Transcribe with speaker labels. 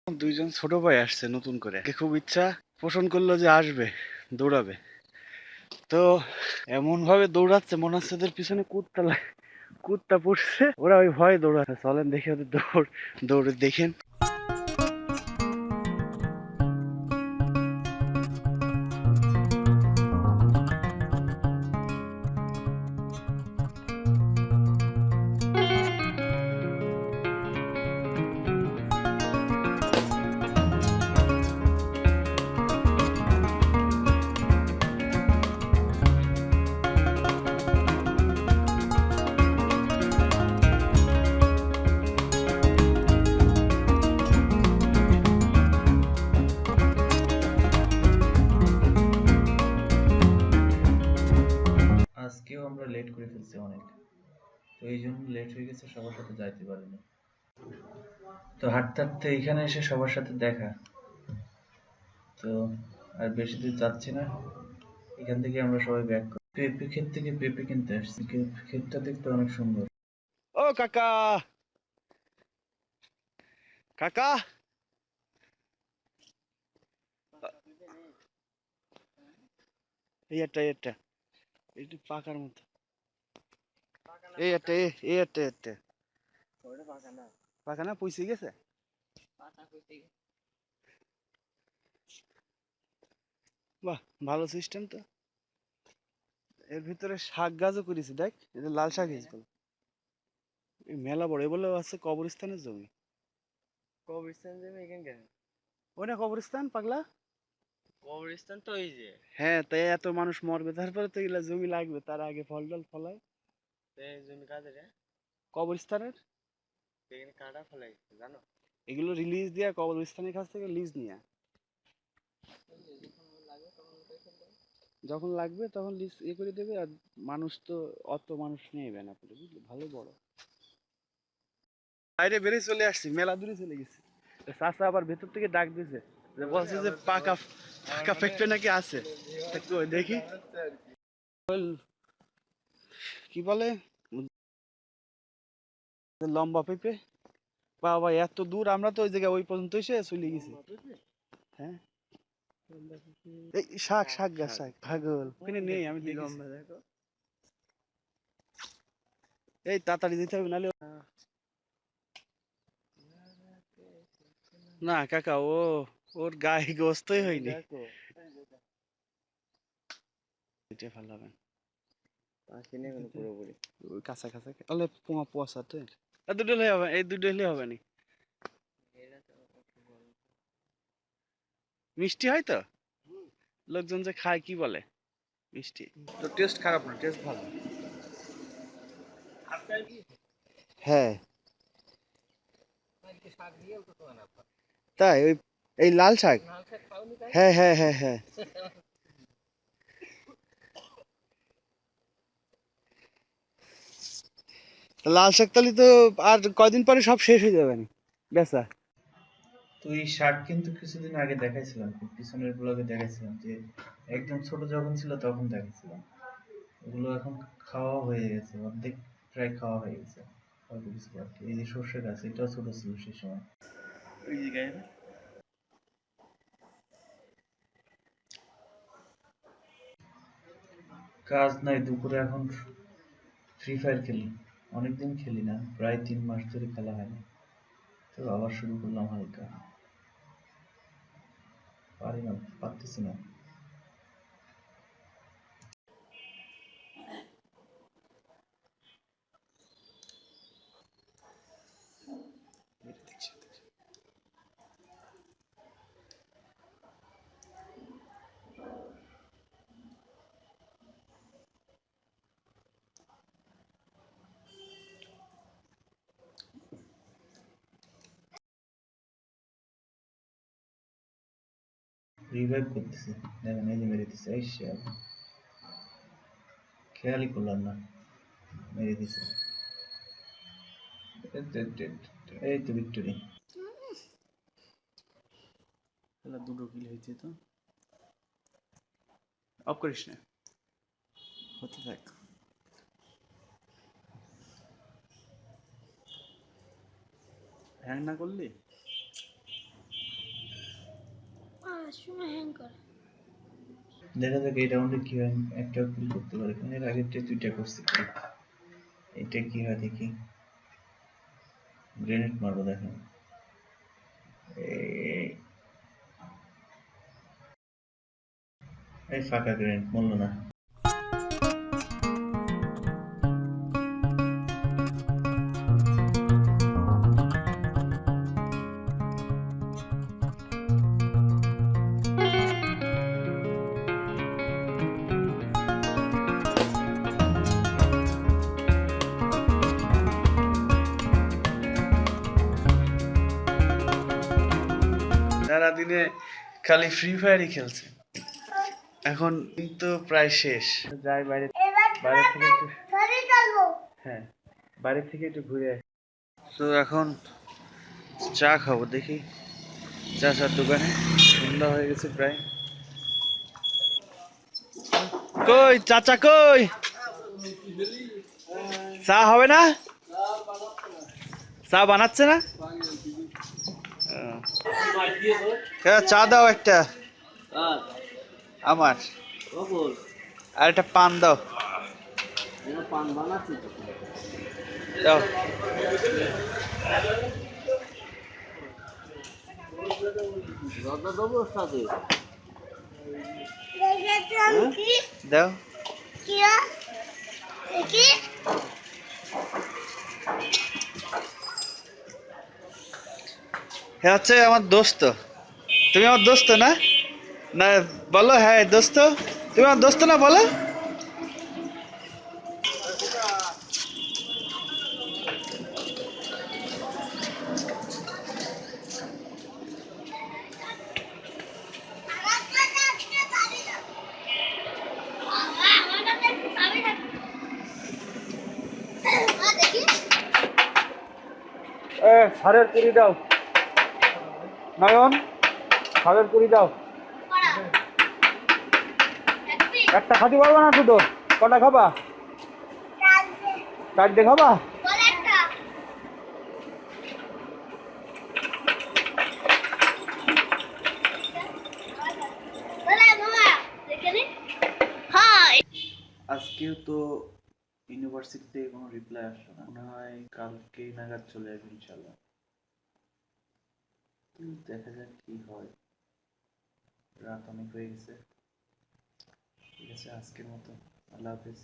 Speaker 1: দুইজন ছোট ভাই আসছে নতুন করে, খুব ইচ্ছা পোষণ করলো যে আসবে দৌড়াবে। তো এমন ভাবে দৌড়াচ্ছে মনে হচ্ছে ওদের পিছনে কুত্তা পড়ছে, ওরা ওই ভয়ে দৌড়াচ্ছে। চলেন দেখে ওদের দৌড়ে দেখেন।
Speaker 2: আজকেও আমরা লেট করে ফেলছি অনেক, তো এই জন্য লেট হয়ে গেছে, সবার সাথে যাইতে পারিনি। তো হাঁটতে হাঁটতে এখানে এসে সবার সাথে দেখা, তো আর বেশি দূর যাচ্ছি না, এখান থেকে আমরা সবাই ব্যাক করি। পেঁপে ক্ষেত থেকে পেঁপে কিনতে আসছি, ক্ষেতটা দেখতে অনেক সুন্দর।
Speaker 1: ও কাকা, কাকা, এই একটা একটু পাকার মতো, এই একটা পাকা না পয়সে গেছে। বাহ, ভালো সিস্টেম তো। এর ভিতরে শাক গাছও করেছি, দেখ এটা লাল শাক হয়েছে। এই মেলা বড়, বলে আছে কবরস্থানের জমি।
Speaker 3: কবরস্থান জমি এখানকার?
Speaker 1: ওই না কবরস্থান পাগলা।
Speaker 3: কবরস্থান তো এই যে।
Speaker 1: হ্যাঁ, তাই এত মানুষ মরবে, তারপরে তো এগুলা জমি লাগবে, তার আগে ফল টল ফলায়।
Speaker 3: এই জমি কাদের?
Speaker 1: কবরস্থানের।
Speaker 3: এখানে কাটা ফেলাইছে জানো?
Speaker 1: এগুলো রিলিজ দিয়া কবরস্থানের কাছ থেকে লিজ নিয়া, যখন লাগবে তখন লিজ করে দেবে। আর মানুষ তো অত মানুষ নেবে না, বুঝলি, ভালো বড়। বাইরে বেরিয়ে চলে আসছি, মেলা দূরে চলে গেছি। চাচা আবার ভেতর থেকে ডাক দিয়েছে, যে বলছে যে পাকা পাকা পেঁপে নাকি আছে। দেখি কি বলে, লম্বা পেঁপে। বাবা এত দূর, আমরা তো ওই জায়গায় ওই পর্যন্ত এসে চলে গেছি। হ্যাঁ, এই শাক গাছ, শাক পাগল ওখানে নেই, আমি দেখেছি। এই তাড়াতাড়ি দিতে হবে নাহলে। না কাকা, ওর গায়ে গোস্তই হয়নি। এটা ভালো হবে পুরোপুরি ওই কাঁচা কাঁচা, তাহলে পোয়া পোয়াশাতে আর দুটো হলে হবে, এই দুটো হলে হবে না। মিষ্টি হয় তো, লোকজন যে খায় কি বলে মিষ্টি। তো টেস্ট খারাপ না, টেস্ট ভালো। হ্যাঁ, তাই ওই এই লাল শাক। হ্যাঁ। লাল শাক তাহলে তো আর কয়দিন পরে সব শেষ হয়ে যাবে না বেচা।
Speaker 2: তো এই শাক কিন্তু কিছুদিন আগে দেখাইছিলাম, পিছনের ব্লগে দেখাইছিলাম, যে একদম ছোট যখন ছিল তখন দেখাইছিলাম। ওগুলো এখন খাওয়া হয়ে গেছে, অর্ধেক প্রায় খাওয়া হয়ে গেছে, অল্প কিছু বাকি। এই যে সর্ষে গাছ, এটাও ছোট ছিল সেই সময়।
Speaker 1: ওই জায়গায়
Speaker 2: কাজ নাই, দুপুরে এখন ফ্রি ফায়ার খেলি। অনেকদিন খেলি না, প্রায় 3 মাস ধরে খেলা হয় না, তো আবার শুরু করলাম হালকা। পারতেছি না। রিভাইভ করতেছে, দেখেন এই যে মেরে দিচ্ছে, এই খেয়ালই করলাম না, মেরে দিছে। এই তো ভিক্টোরি।
Speaker 1: দুটো কিল হয়েছে তো, অফ করিস না, হতে থাক। হ্যাং না করলি
Speaker 2: দেখা যাক এই রাউন্ডে কি হয়, একটা কিল করতে পারে কিনা। এর আগেরটা দুইটা করছে কিল। এটা কি হয় দেখি। গ্রেনেড মারবো দেখেন। এই ফাঁকা গ্রেনেড মরলো না।
Speaker 1: সারাদিনে খালি ফ্রি ফায়ারই খেলছে, এখন কিন্তু প্রায় শেষ। যাই বাইরে, বাইরে থেকে একটু, হ্যাঁ বাইরে থেকে একটু ঘুরে আসি। তো এখন চা খাবো, দেখি চা চার দোকানে। সন্ধ্যা হয়ে গেছে প্রায়। কই চাচা কই, চা হবে না? চা বানাচ্ছে না? চা দাও একটা আমার, আর একটা পান দাও। পান বানাচ্ছি দাও। দাও। হ্যাঁ হচ্ছে আমার দোস্ত। তুমি আমার দোস্ত না? না বলো, হ্যাঁ দোস্ত। তুমি আমার দোস্ত না বলো। সারের পুরি দাও নয়ন, সারের পুরি দাও। একটা খাতে পারবা না শুধু, কটা খাবা? চারটে খাবা? আজকেও তো ইউনিভার্সিটি থেকে কোনো রিপ্লাই আসলো না, মনে হয় কালকে নাগাদ চলে আসবে ইনশাল্লাহ। দেখা যাক কি হয়। রাত অনেক হয়ে গেছে। ঠিক আছে, আজকের মতো আল্লাহ হাফিজ।